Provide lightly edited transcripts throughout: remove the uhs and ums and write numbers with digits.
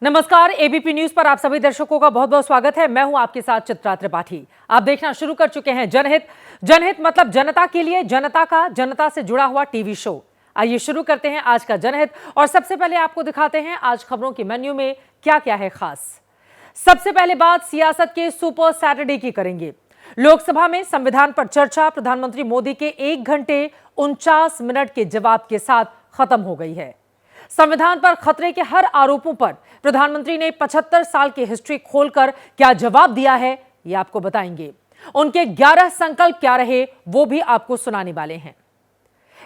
नमस्कार, ABP news पर आप सभी दर्शकों का बहुत बहुत स्वागत है। मैं हूं आपके साथ चित्रा त्रिपाठी। आप देखना शुरू कर चुके हैं जनहित। जनहित मतलब जनता के लिए, जनता का, जनता से जुड़ा हुआ टीवी शो। आइए शुरू करते हैं आज का जनहित और सबसे पहले आपको दिखाते हैं आज खबरों के मेन्यू में क्या क्या है खास। सबसे पहले बात सियासत के सुपर सैटरडे की करेंगे। लोकसभा में संविधान पर चर्चा प्रधानमंत्री मोदी के 1 घंटे 49 मिनट के जवाब के साथ खत्म हो गई है। संविधान पर खतरे के हर आरोपों पर प्रधानमंत्री ने 75 साल की हिस्ट्री खोलकर क्या जवाब दिया है, ये आपको बताएंगे। उनके 11 संकल्प क्या रहे, वो भी आपको सुनाने वाले हैं।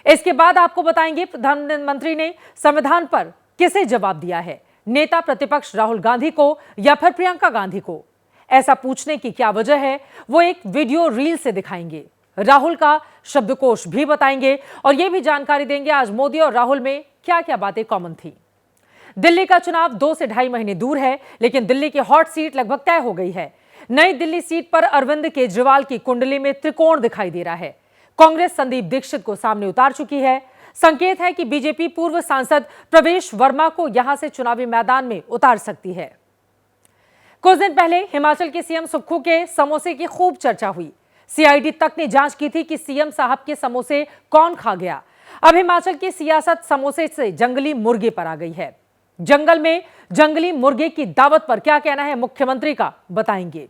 इसके बाद आपको बताएंगे प्रधानमंत्री ने संविधान पर किसे जवाब दिया है, नेता प्रतिपक्ष राहुल गांधी को या फिर प्रियंका गांधी को। ऐसा पूछने की क्या वजह है, वो एक वीडियो रील से दिखाएंगे। राहुल का शब्दकोश भी बताएंगे और यह भी जानकारी देंगे आज मोदी और राहुल में क्या क्या बातें कॉमन थी। दिल्ली का चुनाव 2 से 2.5 महीने दूर है, लेकिन दिल्ली की हॉट सीट लगभग तय हो गई है। नई दिल्ली सीट पर अरविंद केजरीवाल की कुंडली में त्रिकोण दिखाई दे रहा है। कांग्रेस संदीप दीक्षित को सामने उतार चुकी है। संकेत है कि बीजेपी पूर्व सांसद प्रवेश वर्मा को यहां से चुनावी मैदान में उतार सकती है। कुछ दिन पहले हिमाचल के सीएम सुक्खू के समोसे की खूब चर्चा हुई। सीआईडी तक ने जांच की थी कि सीएम साहब के समोसे कौन खा गया। अब हिमाचल की सियासत समोसे से जंगली मुर्गे पर आ गई है। जंगल में जंगली मुर्गे की दावत पर क्या कहना है मुख्यमंत्री का, बताएंगे।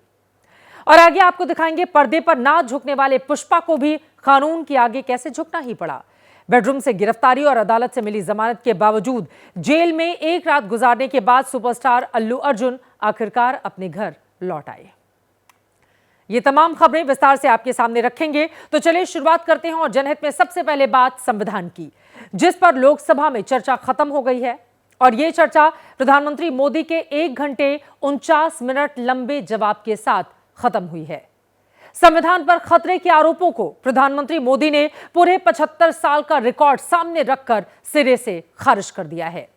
और आगे आपको दिखाएंगे पर्दे पर ना झुकने वाले पुष्पा को भी कानून के आगे कैसे झुकना ही पड़ा। बेडरूम से गिरफ्तारी और अदालत से मिली जमानत के बावजूद जेल में एक रात गुजारने के बाद सुपरस्टार अल्लू अर्जुन आखिरकार अपने घर लौट आए। ये तमाम खबरें विस्तार से आपके सामने रखेंगे, तो चलिए शुरुआत करते हैं। और जनहित में सबसे पहले बात संविधान की, जिस पर लोकसभा में चर्चा खत्म हो गई है। और ये चर्चा प्रधानमंत्री मोदी के 1 घंटे 49 मिनट लंबे जवाब के साथ खत्म हुई है। संविधान पर खतरे के आरोपों को प्रधानमंत्री मोदी ने पूरे 75 साल का रिकॉर्ड सामने रखकर सिरे से खारिज कर दिया है।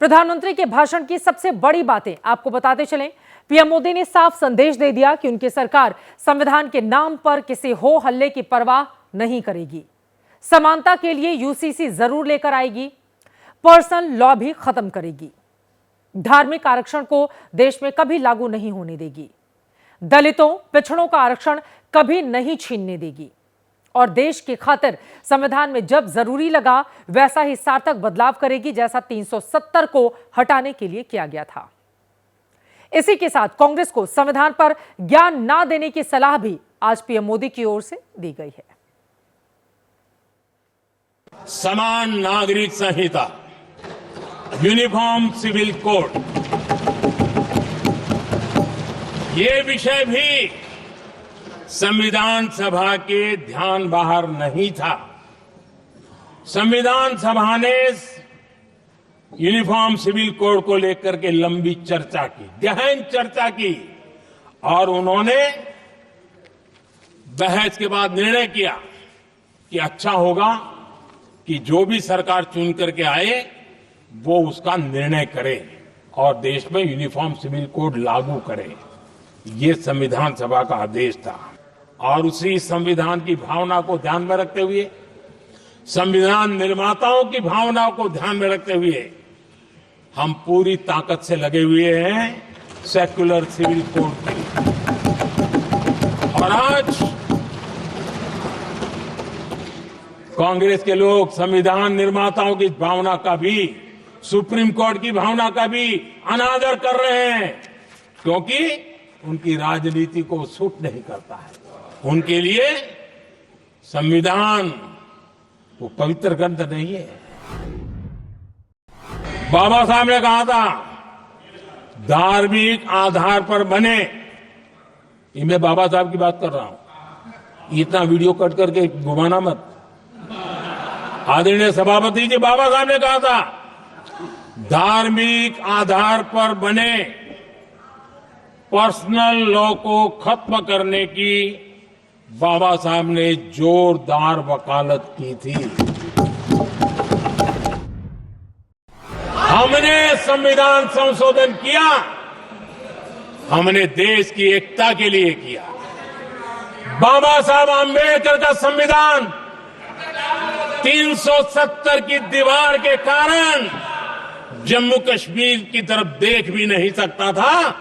प्रधानमंत्री के भाषण की सबसे बड़ी बातें आपको बताते चलें। पीएम मोदी ने साफ संदेश दे दिया कि उनकी सरकार संविधान के नाम पर किसी हो हल्ले की परवाह नहीं करेगी। समानता के लिए यूसीसी जरूर लेकर आएगी। पर्सनल लॉ भी खत्म करेगी। धार्मिक आरक्षण को देश में कभी लागू नहीं होने देगी। दलितों, पिछड़ों का आरक्षण कभी नहीं छीनने देगी। और देश की खातिर संविधान में जब जरूरी लगा वैसा ही सार्थक बदलाव करेगी, जैसा 370 को हटाने के लिए किया गया था। इसी के साथ कांग्रेस को संविधान पर ज्ञान ना देने की सलाह भी आज पीएम मोदी की ओर से दी गई है। समान नागरिक संहिता, यूनिफॉर्म सिविल कोड, ये विषय भी संविधान सभा के ध्यान बाहर नहीं था। संविधान सभा ने यूनिफॉर्म सिविल कोड को लेकर के लंबी चर्चा की, गहन चर्चा की, और उन्होंने बहस के बाद निर्णय किया कि अच्छा होगा कि जो भी सरकार चुन करके आए वो उसका निर्णय करे और देश में यूनिफॉर्म सिविल कोड लागू करे। ये संविधान सभा का आदेश था। और उसी संविधान की भावना को ध्यान में रखते हुए, संविधान निर्माताओं की भावना को ध्यान में रखते हुए हम पूरी ताकत से लगे हुए हैं सेक्युलर सिविल कोड की। और आज कांग्रेस के लोग संविधान निर्माताओं की भावना का भी, सुप्रीम कोर्ट की भावना का भी अनादर कर रहे हैं, क्योंकि उनकी राजनीति को सूट नहीं करता है। उनके लिए संविधान वो पवित्र ग्रंथ नहीं है। बाबा साहब ने कहा था धार्मिक आधार पर बने, ये मैं बाबा साहब की बात कर रहा हूं, इतना वीडियो कट करके घुमाना मत। आदरणीय सभापति जी, बाबा साहब ने कहा था धार्मिक आधार पर बने पर्सनल लॉ को खत्म करने की बाबा साहब ने जोरदार वकालत की थी। हमने संविधान संशोधन किया, हमने देश की एकता के लिए किया। बाबा साहब आंबेडकर का संविधान 370 की दीवार के कारण जम्मू कश्मीर की तरफ देख भी नहीं सकता था।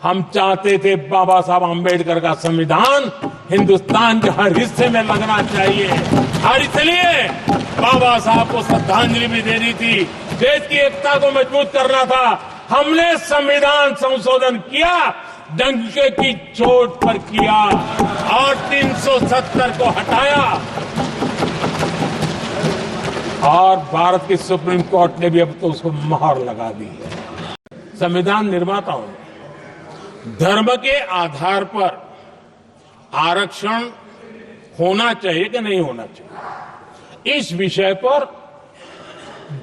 हम चाहते थे बाबा साहब आम्बेडकर का संविधान हिंदुस्तान के हर हिस्से में लगना चाहिए, और इसलिए बाबा साहब को श्रद्धांजलि भी देनी थी, देश की एकता को मजबूत करना था। हमने संविधान संशोधन किया, डंके की चोट पर किया और 370 को हटाया, और भारत की सुप्रीम कोर्ट ने भी अब तो उसको मोहर लगा दी है। संविधान निर्माताओं ने धर्म के आधार पर आरक्षण होना चाहिए कि नहीं होना चाहिए, इस विषय पर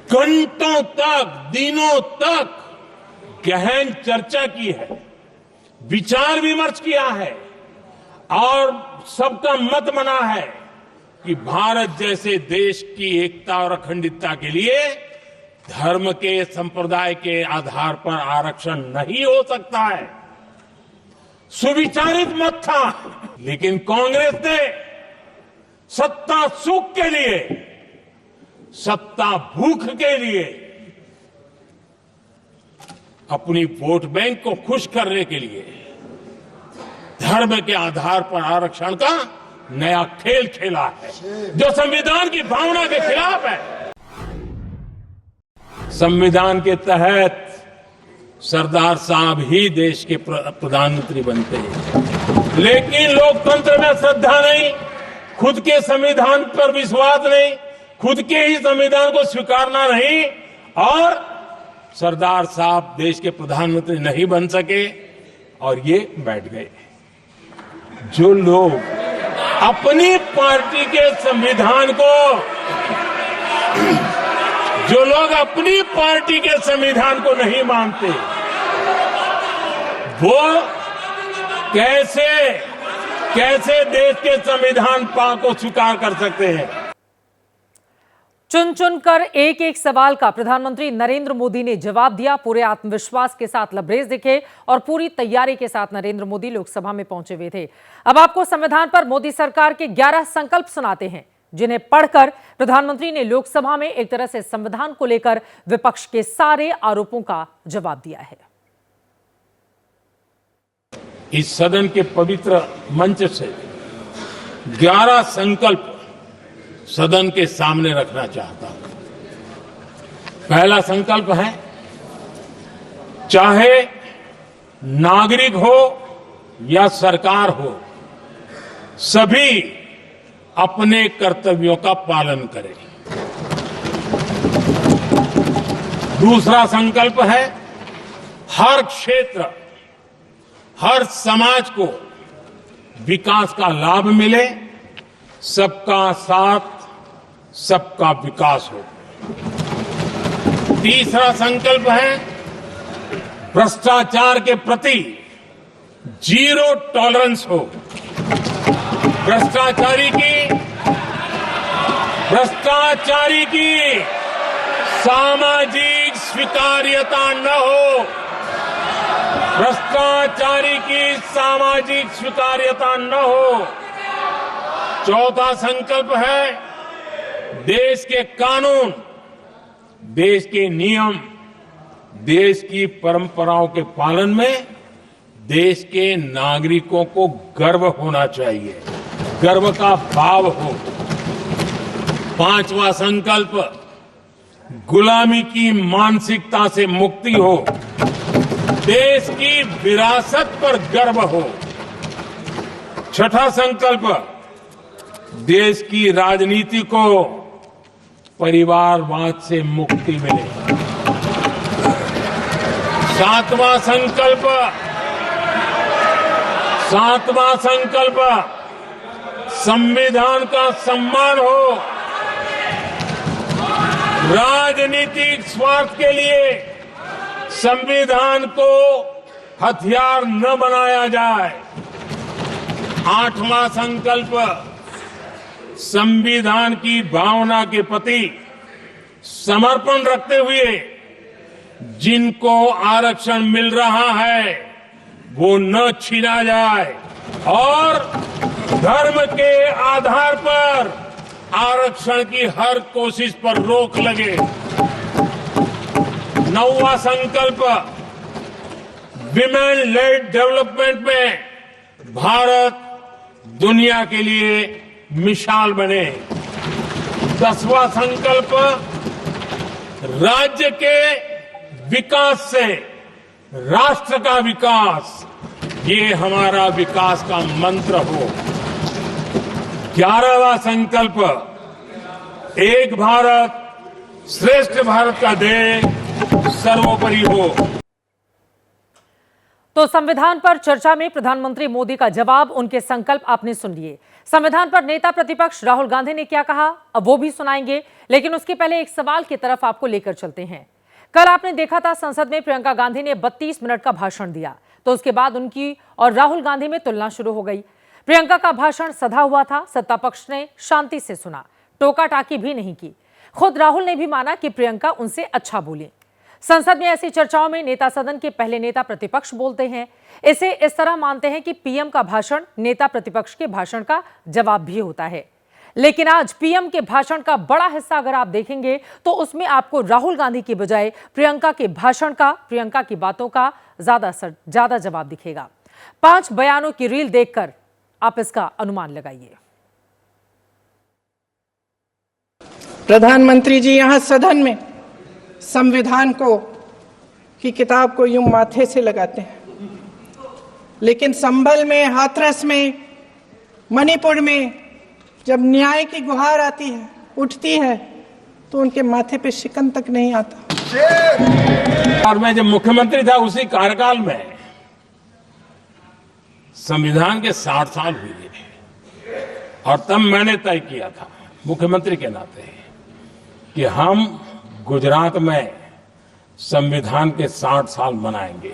घंटों तक, दिनों तक गहन चर्चा की है, विचार विमर्श किया है, और सबका मत बना है कि भारत जैसे देश की एकता और अखंडता के लिए धर्म के, संप्रदाय के आधार पर आरक्षण नहीं हो सकता है। सुविचारित मत था, लेकिन कांग्रेस ने सत्ता सुख के लिए, सत्ता भूख के लिए, अपनी वोट बैंक को खुश करने के लिए धर्म के आधार पर आरक्षण का नया खेल खेला है, जो संविधान की भावना के खिलाफ है। संविधान के तहत सरदार साहब ही देश के प्रधानमंत्री बनते हैं, लेकिन लोकतंत्र में श्रद्धा नहीं, खुद के संविधान पर विश्वास नहीं, खुद के ही संविधान को स्वीकारना नहीं, और सरदार साहब देश के प्रधानमंत्री नहीं बन सके और ये बैठ गए। जो लोग अपनी पार्टी के संविधान को, जो लोग अपनी पार्टी के संविधान को नहीं मानते, वो कैसे देश के संविधान को स्वीकार कर सकते हैं। चुन चुनकर एक एक सवाल का प्रधानमंत्री नरेंद्र मोदी ने जवाब दिया। पूरे आत्मविश्वास के साथ लबरेज दिखे और पूरी तैयारी के साथ नरेंद्र मोदी लोकसभा में पहुंचे हुए थे। अब आपको संविधान पर मोदी सरकार के 11 संकल्प सुनाते हैं, जिन्हें पढ़कर प्रधानमंत्री ने लोकसभा में एक तरह से संविधान को लेकर विपक्ष के सारे आरोपों का जवाब दिया है। इस सदन के पवित्र मंच से 11 संकल्प सदन के सामने रखना चाहता हूं। पहला संकल्प है, चाहे नागरिक हो या सरकार हो, सभी अपने कर्तव्यों का पालन करें। दूसरा संकल्प है, हर क्षेत्र, हर समाज को विकास का लाभ मिले, सबका साथ, सबका विकास हो। तीसरा संकल्प है, भ्रष्टाचार के प्रति जीरो टॉलरेंस हो। भ्रष्टाचारी की सामाजिक स्वीकार्यता न हो, भ्रष्टाचारी की सामाजिक स्वीकार्यता न हो। चौथा संकल्प है, देश के कानून, देश के नियम, देश की परंपराओं के पालन में देश के नागरिकों को गर्व होना चाहिए, गर्व का भाव हो। पांचवा संकल्प, गुलामी की मानसिकता से मुक्ति हो, देश की विरासत पर गर्व हो। छठा संकल्प, देश की राजनीति को परिवारवाद से मुक्ति मिले। सातवां संकल्प, संविधान का सम्मान हो। राजनीतिक स्वार्थ के लिए संविधान को हथियार न बनाया जाए। आठवां संकल्प, संविधान की भावना के प्रति समर्पण रखते हुए जिनको आरक्षण मिल रहा है वो न छीना जाए और धर्म के आधार पर आरक्षण की हर कोशिश पर रोक लगे। 9वां संकल्प विमेन लेड डेवलपमेंट में भारत दुनिया के लिए मिसाल बने। 10वां संकल्प राज्य के विकास से राष्ट्र का विकास, ये हमारा विकास का मंत्र हो। 11वां संकल्प एक भारत श्रेष्ठ भारत का ध्येय सर्वोपरि हो। तो संविधान पर चर्चा में प्रधानमंत्री मोदी का जवाब, उनके संकल्प आपने सुन लिए। संविधान पर नेता प्रतिपक्ष राहुल गांधी ने क्या कहा, अब वो भी सुनाएंगे, लेकिन उसके पहले एक सवाल की तरफ आपको लेकर चलते हैं। कल आपने देखा था संसद में प्रियंका गांधी ने 32 मिनट का भाषण दिया, तो उसके बाद उनकी और राहुल गांधी में तुलना शुरू हो गई। प्रियंका का भाषण सधा हुआ था, सत्ता पक्ष ने शांति से सुना, टोका टाकी भी नहीं की। खुद राहुल ने भी माना कि प्रियंका उनसे अच्छा बोली। संसद में ऐसी चर्चाओं में नेता सदन के पहले नेता प्रतिपक्ष बोलते हैं। इसे इस तरह मानते हैं कि पीएम का भाषण नेता प्रतिपक्ष के भाषण का जवाब भी होता है। लेकिन आज पीएम के भाषण का बड़ा हिस्सा अगर आप देखेंगे तो उसमें आपको राहुल गांधी की बजाय प्रियंका के भाषण का, प्रियंका की बातों का ज्यादा जवाब दिखेगा। 5 बयानों की रील देखकर आप इसका अनुमान लगाइए। प्रधानमंत्री जी यहाँ सदन में संविधान की किताब को यूं माथे से लगाते हैं, लेकिन संभल में, हाथरस में, मणिपुर में जब न्याय की गुहार आती है, उठती है, तो उनके माथे पे शिकन तक नहीं आता। और मैं जब मुख्यमंत्री था उसी कार्यकाल में संविधान के 60 साल हुए और तब मैंने तय किया था मुख्यमंत्री के नाते कि हम गुजरात में संविधान के 60 साल मनाएंगे।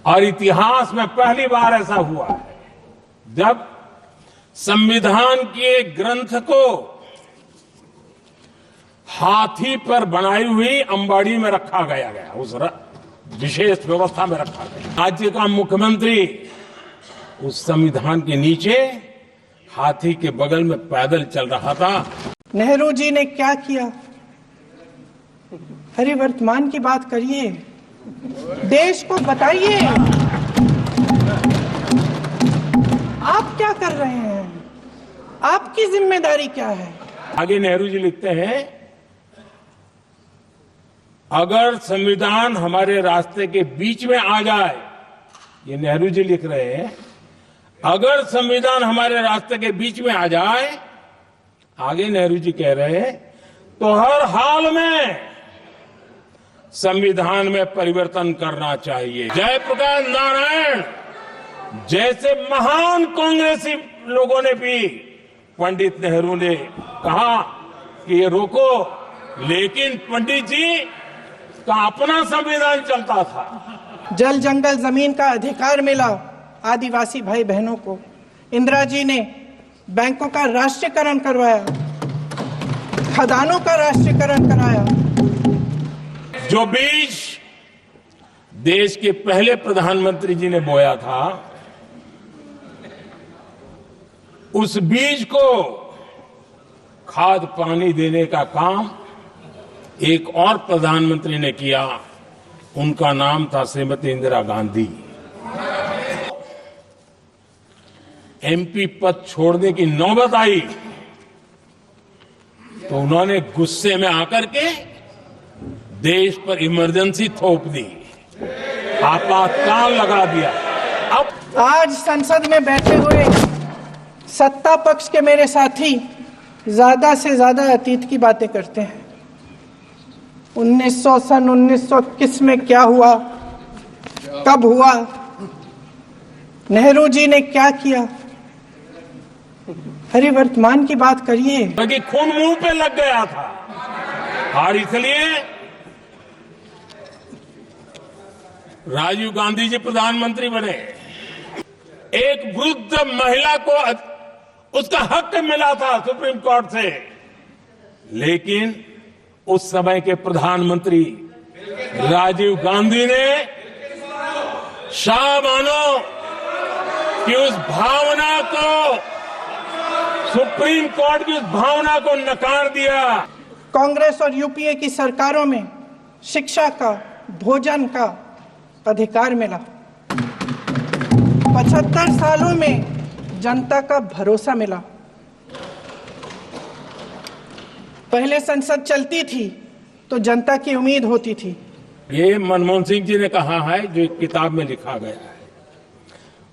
और इतिहास में पहली बार ऐसा हुआ है जब संविधान के ग्रंथ को हाथी पर बनाई हुई अंबाड़ी में रखा गया, उस विशेष व्यवस्था में रखा गया। राज्य का मुख्यमंत्री उस संविधान के नीचे हाथी के बगल में पैदल चल रहा था। नेहरू जी ने क्या किया? अरे वर्तमान की बात करिए, देश को बताइए आप क्या कर रहे हैं, आपकी जिम्मेदारी क्या है। आगे नेहरू जी लिखते हैं, अगर संविधान हमारे रास्ते के बीच में आ जाए, ये नेहरू जी लिख रहे हैं, अगर संविधान हमारे रास्ते के बीच में आ जाए, आगे नेहरू जी कह रहे हैं, तो हर हाल में संविधान में परिवर्तन करना चाहिए। जयप्रकाश नारायण जैसे महान कांग्रेसी लोगों ने भी पंडित नेहरू ने कहा कि ये रोको, लेकिन पंडित जी का अपना संविधान चलता था। जल जंगल जमीन का अधिकार मिला आदिवासी भाई बहनों को। इंदिरा जी ने बैंकों का राष्ट्रीयकरण करवाया, खदानों का राष्ट्रीयकरण कराया। जो बीज देश के पहले प्रधानमंत्री जी ने बोया था, उस बीज को खाद पानी देने का काम एक और प्रधानमंत्री ने किया, उनका नाम था श्रीमती इंदिरा गांधी। एमपी पद छोड़ने की नौबत आई तो उन्होंने गुस्से में आकर के देश पर इमरजेंसी थोप दी, आपातकाल लगा दिया। अब आज संसद में बैठे हुए सत्ता पक्ष के मेरे साथी ज्यादा से ज्यादा अतीत की बातें करते हैं। 1921 में क्या हुआ, कब हुआ, नेहरू जी ने क्या किया। अरे वर्तमान की बात करिए। क्योंकि खून मुंह पे लग गया था और इसलिए राजीव गांधी जी प्रधानमंत्री बने। एक वृद्ध महिला को उसका हक मिला था सुप्रीम कोर्ट से, लेकिन उस समय के प्रधानमंत्री राजीव गांधी ने शाह मानो कि उस भावना को, सुप्रीम कोर्ट की उस भावना को नकार दिया। कांग्रेस और यूपीए की सरकारों में शिक्षा का, भोजन का अधिकार मिला। 75 सालों में जनता का भरोसा मिला। पहले संसद चलती थी तो जनता की उम्मीद होती थी। ये मनमोहन सिंह जी ने कहा है, जो एक किताब में लिखा गया है,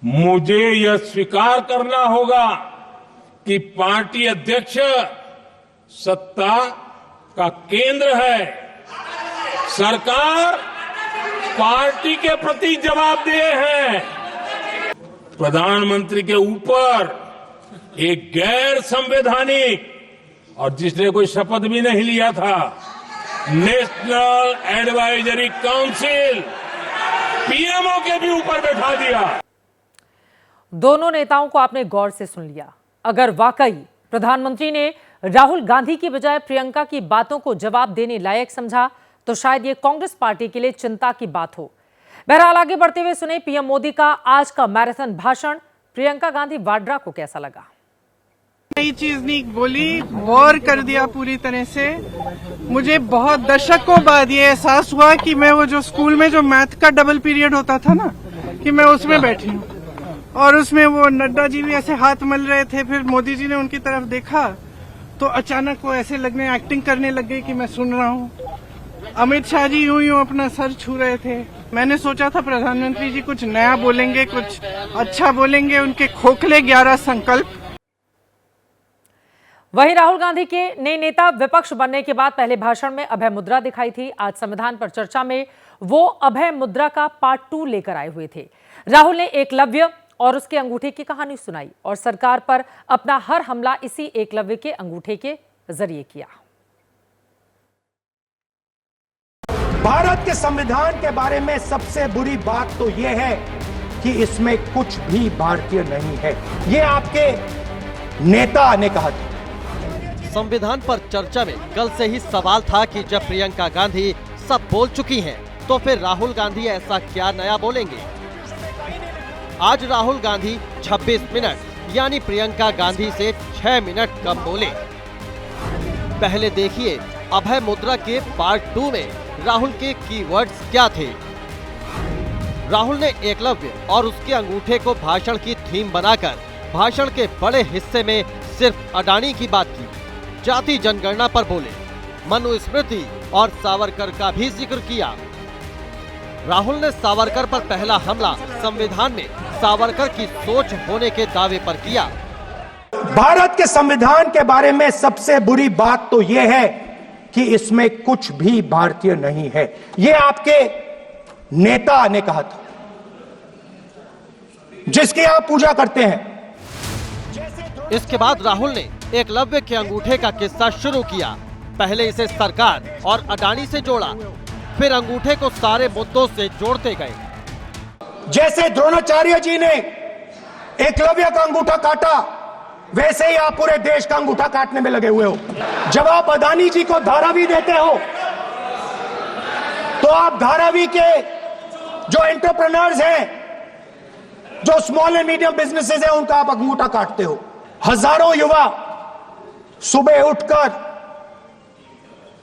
मुझे यह स्वीकार करना होगा कि पार्टी अध्यक्ष सत्ता का केंद्र है, सरकार पार्टी के प्रति जवाबदेह है। प्रधानमंत्री के ऊपर एक गैर संवैधानिक, और जिसने कोई शपथ भी नहीं लिया था, नेशनल एडवाइजरी काउंसिल पीएमओ के भी ऊपर बैठा दिया। दोनों नेताओं को आपने गौर से सुन लिया। अगर वाकई प्रधानमंत्री ने राहुल गांधी की बजाय प्रियंका की बातों को जवाब देने लायक समझा तो शायद ये कांग्रेस पार्टी के लिए चिंता की बात हो। बहरहाल आगे बढ़ते हुए सुने पीएम मोदी का आज का मैराथन भाषण। प्रियंका गांधी वाड्रा को कैसा लगा? नई चीज नहीं बोली, वॉर कर दिया पूरी तरह से। मुझे बहुत दशकों बाद ये एहसास हुआ कि मैं वो जो स्कूल में जो मैथ का डबल पीरियड होता था ना, कि मैं उसमें बैठी हूँ और उसमें वो नड्डा जी भी ऐसे हाथ मल रहे थे, फिर मोदी जी ने उनकी तरफ देखा तो अचानक वो ऐसे लगने एक्टिंग करने लग गई कि मैं सुन रहा हूँ। अमित शाह जी यूं यूं अपना सर छू रहे थे। मैंने सोचा था प्रधानमंत्री जी कुछ नया बोलेंगे, कुछ अच्छा बोलेंगे, उनके खोखले 11 संकल्प। वहीं राहुल गांधी के नए नेता विपक्ष बनने के बाद पहले भाषण में अभय मुद्रा दिखाई थी। आज संविधान पर चर्चा में वो अभय मुद्रा का पार्ट 2 लेकर आए हुए थे। राहुल ने एकलव्य और उसके अंगूठे की कहानी सुनाई और सरकार पर अपना हर हमला इसी एकलव्य के अंगूठे के जरिए किया। भारत के संविधान के बारे में सबसे बुरी बात तो यह है कि इसमें कुछ भी भारतीय नहीं है। ये आपके नेता ने कहा था। संविधान पर चर्चा में कल से ही सवाल था कि जब प्रियंका गांधी सब बोल चुकी हैं, तो फिर राहुल गांधी ऐसा क्या नया बोलेंगे। आज राहुल गांधी 26 मिनट यानी प्रियंका गांधी से 6 मिनट कम बोले। पहले देखिए अभय मुद्रा के पार्ट 2 में राहुल के कीवर्ड्स क्या थे। राहुल ने एकलव्य और उसके अंगूठे को भाषण की थीम बनाकर भाषण के बड़े हिस्से में सिर्फ अडानी की बात की, जाति जनगणना पर बोले, मनुस्मृति और सावरकर का भी जिक्र किया। राहुल ने सावरकर पर पहला हमला संविधान में सावरकर की सोच होने के दावे पर किया। भारत के संविधान के बारे में सबसे बुरी बात तो यह है कि इसमें कुछ भी भारतीय नहीं है। ये आपके नेता ने कहा था, जिसकी आप पूजा करते हैं। इसके बाद राहुल ने एकलव्य के अंगूठे का किस्सा शुरू किया। पहले इसे सरकार और अडानी से जोड़ा, फिर अंगूठे को सारे मुद्दों से जोड़ते गए। जैसे द्रोणाचार्य जी ने एकलव्य का अंगूठा काटा, वैसे ही आप पूरे देश का अंगूठा काटने में लगे हुए हो। जब आप अडानी जी को धारावी देते हो, तो आप धारावी के जो एंटरप्रेन्योर्स हैं, जो स्मॉल एंड मीडियम बिजनेसेस हैं, उनका आप अंगूठा काटते हो। हजारों युवा सुबह उठकर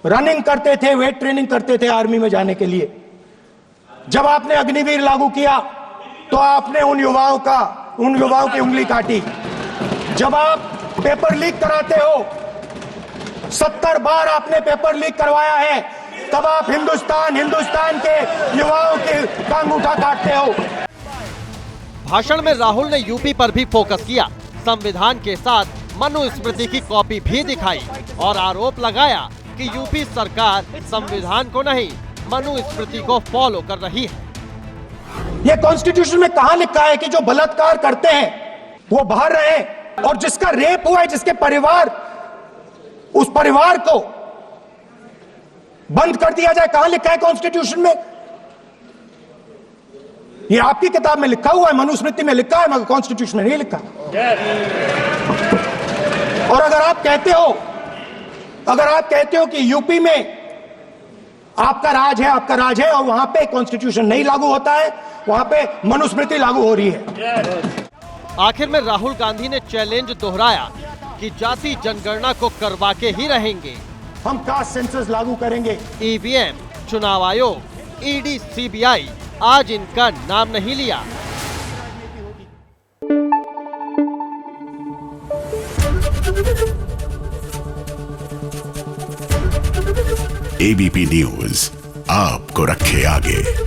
रनिंग करते थे, वेट ट्रेनिंग करते थे आर्मी में जाने के लिए। जब आपने अग्निवीर लागू किया तो आपने उन युवाओं की उंगली काटी। जब आप पेपर लीक कराते हो, 70 बार आपने पेपर लीक करवाया है, तब आप हिंदुस्तान के युवाओं के अंगूठा काटते हो। भाषण में राहुल ने यूपी पर भी फोकस किया, संविधान के साथ मनुस्मृति की कॉपी भी दिखाई और आरोप लगाया कि यूपी सरकार संविधान को नहीं मनुस्मृति को फॉलो कर रही है। ये कॉन्स्टिट्यूशन में कहां लिखा है कि जो बलात्कार करते हैं वो बाहर रहे, और जिसका रेप हुआ है, जिसके परिवार, उस परिवार को बंद कर दिया जाए? कहां लिखा है कॉन्स्टिट्यूशन में? ये आपकी किताब में लिखा हुआ है, मनुस्मृति में लिखा है, मगर कॉन्स्टिट्यूशन में नहीं लिखा। और अगर आप कहते हो कि यूपी में आपका राज है और वहां पे कॉन्स्टिट्यूशन नहीं लागू होता है, वहां पे मनुस्मृति लागू हो रही है। आखिर में राहुल गांधी ने चैलेंज दोहराया कि जाति जनगणना को करवा के ही रहेंगे। हम कास्ट सेंसस लागू करेंगे। ईवीएम, चुनाव आयोग, ईडी, सीबीआई आज इनका नाम नहीं लिया। एबीपी न्यूज आपको रखे आगे।